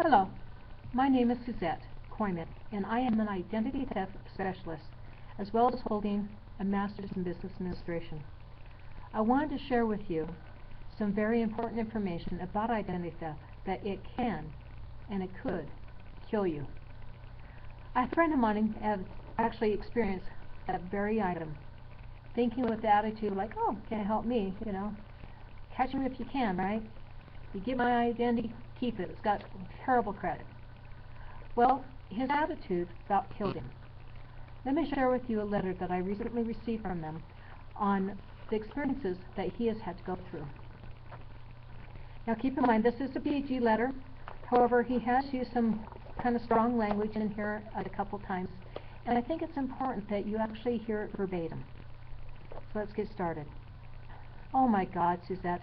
Hello, my name is Suzette Coyman, and I am an identity theft specialist, as well as holding a master's in business administration. I wanted to share with you some very important information about identity theft that it can and it could kill you. A friend of mine had actually experienced that very item, thinking with the attitude like, oh, can it help me, catch me if you can, right? You get my identity, keep it. It's got terrible credit. Well, his attitude about killed him. Let me share with you a letter that I recently received from them on the experiences that he has had to go through. Now keep in mind, this is a PG letter. However, he has used some kind of strong language in here a couple times, and I think it's important that you actually hear it verbatim. So let's get started. Oh my God, Suzette.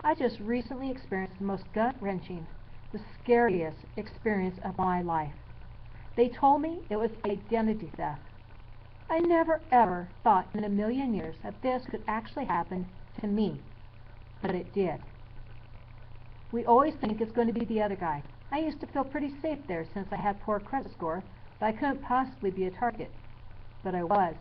I just recently experienced the most gut-wrenching, the scariest experience of my life. They told me it was identity theft. I never ever thought in a million years that this could actually happen to me, but it did. We always think it's going to be the other guy. I used to feel pretty safe there since I had poor credit score, but I couldn't possibly be a target. But I was.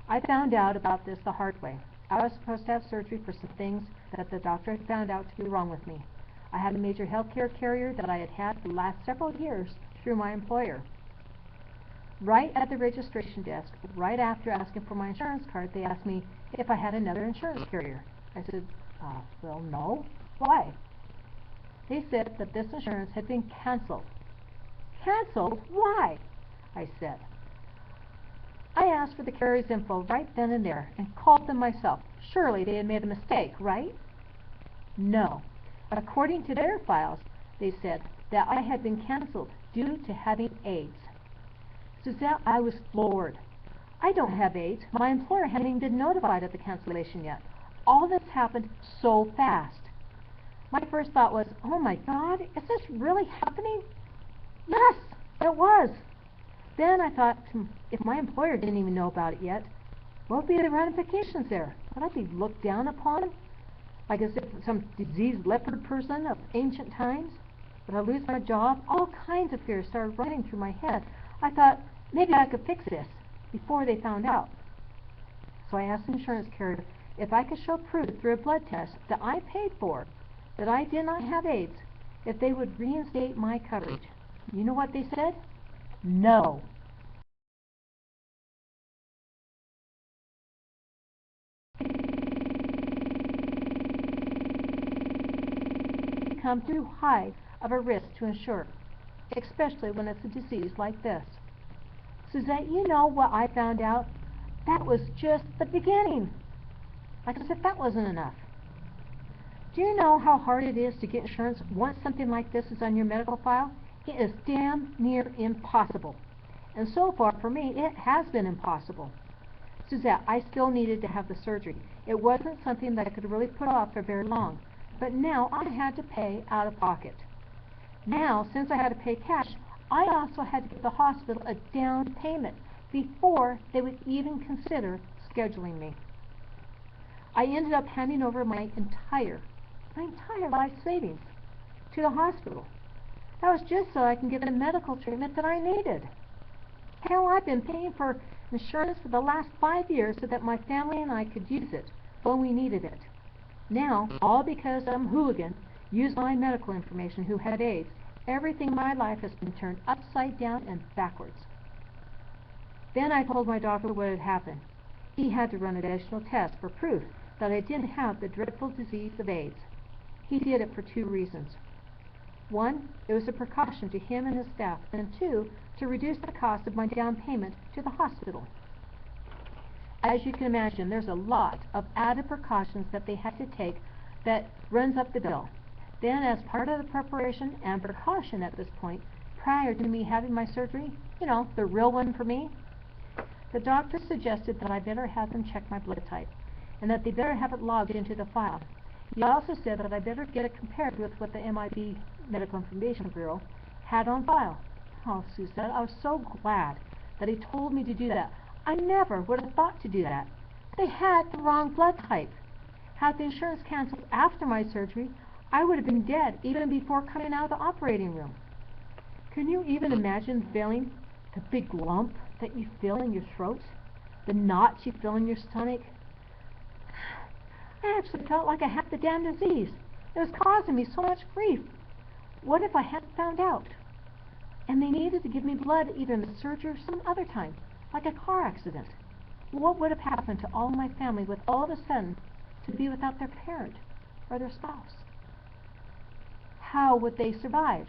I found out about this the hard way. I was supposed to have surgery for some things that the doctor had found out to be wrong with me. I had a major healthcare carrier that I had had for the last several years through my employer. Right at the registration desk, right after asking for my insurance card, they asked me if I had another insurance carrier. I said, well, no. Why? They said that this insurance had been canceled. Canceled? Why? I said. I asked for the carrier's info right then and there and called them myself. Surely they had made a mistake, right? No. According to their files, they said that I had been canceled due to having AIDS. Suzette, I was floored. I don't have AIDS. My employer hadn't even been notified of the cancellation yet. All this happened so fast. My first thought was, oh my God, is this really happening? Yes, it was. Then I thought, if my employer didn't even know about it yet, what would be the ramifications there? Would I be looked down upon? Like as if some diseased leopard person of ancient times? Would I lose my job? All kinds of fears started running through my head. I thought, maybe I could fix this before they found out. So I asked the insurance carrier if I could show proof through a blood test that I paid for, that I did not have AIDS, if they would reinstate my coverage. You know what they said? No. Become too high of a risk to insure, especially when it's a disease like this. Suzette, you know what I found out? That was just the beginning. Like as if that wasn't enough. Do you know how hard it is to get insurance once something like this is on your medical file? It is damn near impossible. And so far for me, it has been impossible. Suzette, I still needed to have the surgery. It wasn't something that I could really put off for very long. But now I had to pay out of pocket. Now, since I had to pay cash, I also had to give the hospital a down payment before they would even consider scheduling me. I ended up handing over my entire life savings to the hospital. That was just so I can get the medical treatment that I needed. Hell, I've been paying for insurance for the last 5 years so that my family and I could use it when we needed it. Now, all because some hooligan used my medical information who had AIDS, everything in my life has been turned upside down and backwards. Then I told my doctor what had happened. He had to run additional tests for proof that I didn't have the dreadful disease of AIDS. He did it for 2 reasons. 1, it was a precaution to him and his staff, and 2, to reduce the cost of my down payment to the hospital. As you can imagine, there's a lot of added precautions that they had to take that runs up the bill. Then, as part of the preparation and precaution at this point, prior to me having my surgery, the real one for me, the doctor suggested that I better have them check my blood type, and that they better have it logged into the file. He also said that I better get it compared with what the MIB Medical Information Bureau had on file. Oh, Suzette, I was so glad that he told me to do that. I never would have thought to do that. They had the wrong blood type. Had the insurance canceled after my surgery, I would have been dead even before coming out of the operating room. Can you even imagine feeling the big lump that you feel in your throat? The knots you feel in your stomach? I actually felt like I had the damn disease. It was causing me so much grief. What if I hadn't found out? And they needed to give me blood either in the surgery or some other time, like a car accident. What would have happened to all my family with all of a sudden to be without their parent or their spouse? How would they survive?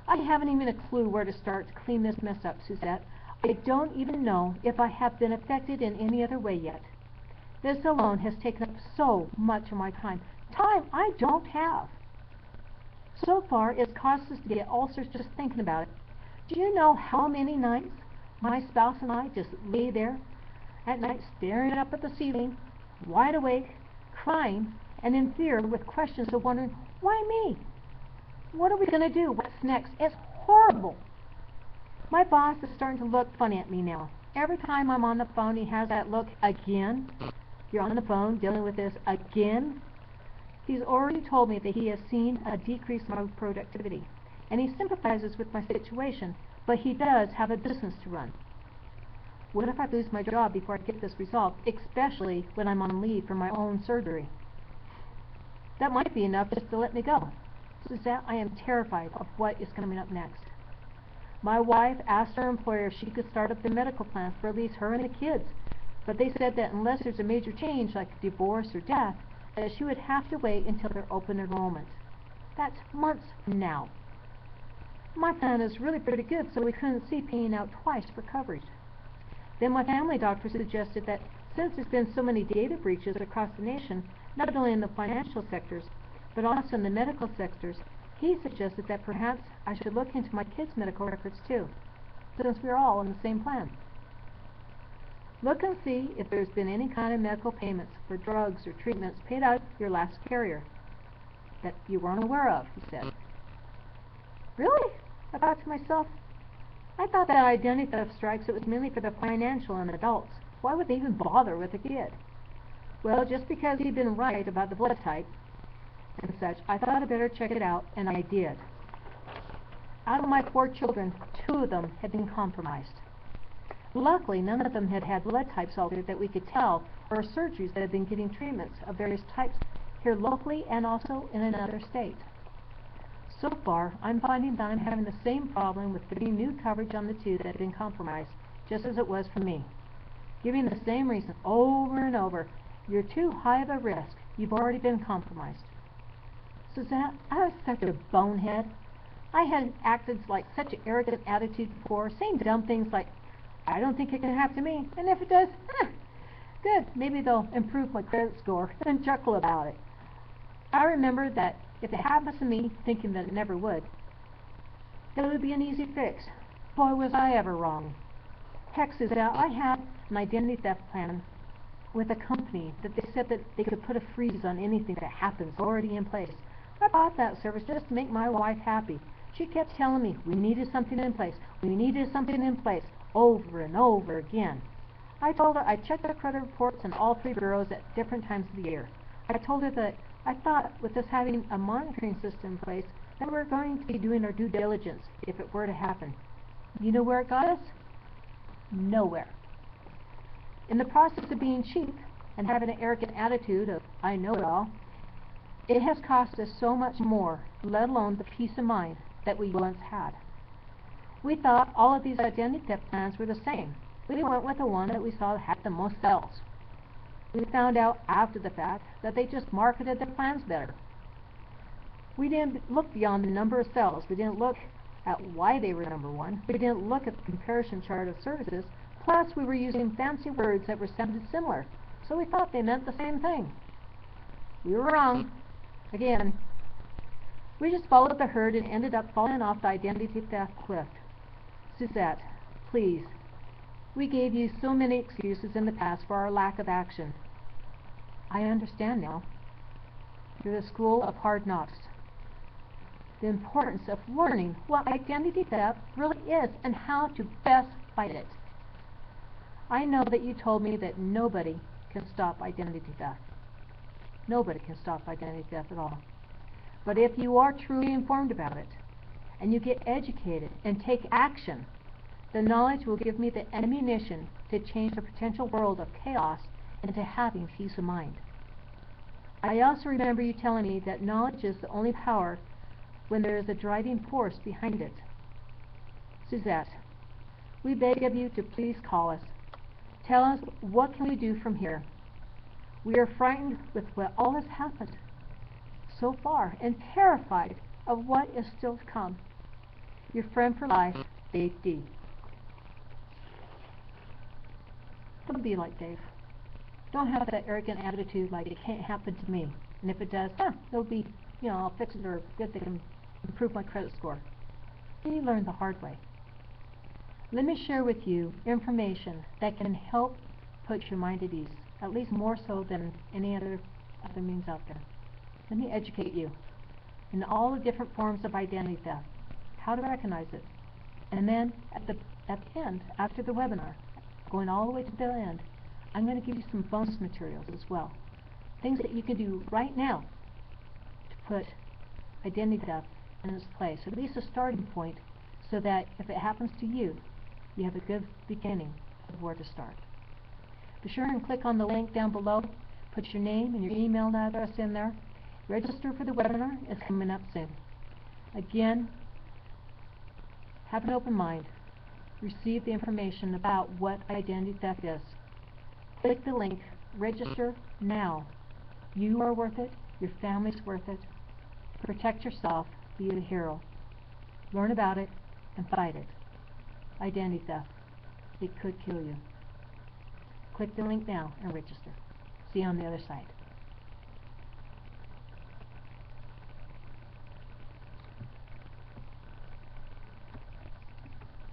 I haven't even a clue where to start to clean this mess up, Suzette. I don't even know if I have been affected in any other way yet. This alone has taken up so much of my time. Time I don't have. So far, it's caused us to get ulcers just thinking about it. Do you know how many nights my spouse and I just lay there at night staring up at the ceiling, wide awake, crying, and in fear with questions of wondering, why me? What are we going to do? What's next? It's horrible. My boss is starting to look funny at me now. Every time I'm on the phone, he has that look again. You're on the phone dealing with this again. He's already told me that he has seen a decrease in my productivity, and he sympathizes with my situation, but he does have a business to run. What if I lose my job before I get this resolved, especially when I'm on leave for my own surgery? That might be enough just to let me go. Suzette, I am terrified of what is coming up next. My wife asked her employer if she could start up the medical plans for at least her and the kids, but they said that unless there's a major change like divorce or death, that she would have to wait until their open enrollment. That's months from now. My plan is really pretty good, so we couldn't see paying out twice for coverage. Then my family doctor suggested that since there's been so many data breaches across the nation, not only in the financial sectors, but also in the medical sectors, he suggested that perhaps I should look into my kids' medical records too, since we're all on the same plan. Look and see if there's been any kind of medical payments for drugs or treatments paid out your last carrier that you weren't aware of, he said. Really? I thought to myself, I thought that identity theft strikes, it was mainly for the financial and adults. Why would they even bother with a kid? Well, just because he'd been right about the blood type and such, I thought I'd better check it out, and I did. Out of my 4 children, 2 of them had been compromised. Luckily, none of them had had blood types altered that we could tell, or surgeries that had been getting treatments of various types here locally and also in another state. So far, I'm finding that I'm having the same problem with getting new coverage on the 2 that had been compromised, just as it was for me. Giving the same reason over and over, you're too high of a risk, you've already been compromised. Suzette, I was such a bonehead. I had acted like such an arrogant attitude before, saying dumb things like, I don't think it can happen to me, and if it does, good, maybe they'll improve my credit score, and chuckle about it. I remember that if it happens to me, thinking that it never would, it would be an easy fix. Boy, was I ever wrong. Heck, Suzette, I had an identity theft plan with a company that they said that they could put a freeze on anything that happens already in place. I bought that service just to make my wife happy. She kept telling me we needed something in place, we needed something in place, over and over again. I told her I checked her credit reports in all 3 bureaus at different times of the year. I told her that I thought with us having a monitoring system in place that we're going to be doing our due diligence if it were to happen. You know where it got us? Nowhere. In the process of being cheap and having an arrogant attitude of I know it all, it has cost us so much more, let alone the peace of mind that we once had. We thought all of these identity theft plans were the same. We went with the one that we saw had the most sales. We found out after the fact that they just marketed their plans better. We didn't look beyond the number of sales. We didn't look at why they were number 1. We didn't look at the comparison chart of services. Plus, we were using fancy words that were sounded similar, so we thought they meant the same thing. We were wrong. Again. We just followed the herd and ended up falling off the identity theft cliff. Suzette, please. We gave you so many excuses in the past for our lack of action. I understand now. You're the school of hard knocks. The importance of learning what identity theft really is and how to best fight it. I know that you told me that nobody can stop identity theft. Nobody can stop identity theft at all. But if you are truly informed about it, and you get educated and take action, the knowledge will give me the ammunition to change the potential world of chaos into having peace of mind. I also remember you telling me that knowledge is the only power when there is a driving force behind it. Suzette, we beg of you to please call us. Tell us, what can we do from here? We are frightened with what all has happened so far and terrified of what is still to come. Your friend for life, Dave D. Don't be like Dave. Don't have that arrogant attitude like it can't happen to me. And if it does, it'll be, I'll fix it, or good they can improve my credit score. You learn the hard way. Let me share with you information that can help put your mind at ease, at least more so than any other means out there. Let me educate you in all the different forms of identity theft, how to recognize it, and then at the end, after the webinar, going all the way to the end, I'm going to give you some bonus materials as well. Things that you can do right now to put identity theft in its place, at least a starting point, so that if it happens to you, you have a good beginning of where to start. Be sure and click on the link down below, put your name and your email address in there. Register for the webinar. It's coming up soon. Again, have an open mind. Receive the information about what identity theft is. Click the link. Register now. You are worth it. Your family's worth it. Protect yourself. Be a hero. Learn about it and fight it. Identity theft. It could kill you. Click the link now and register. See you on the other side.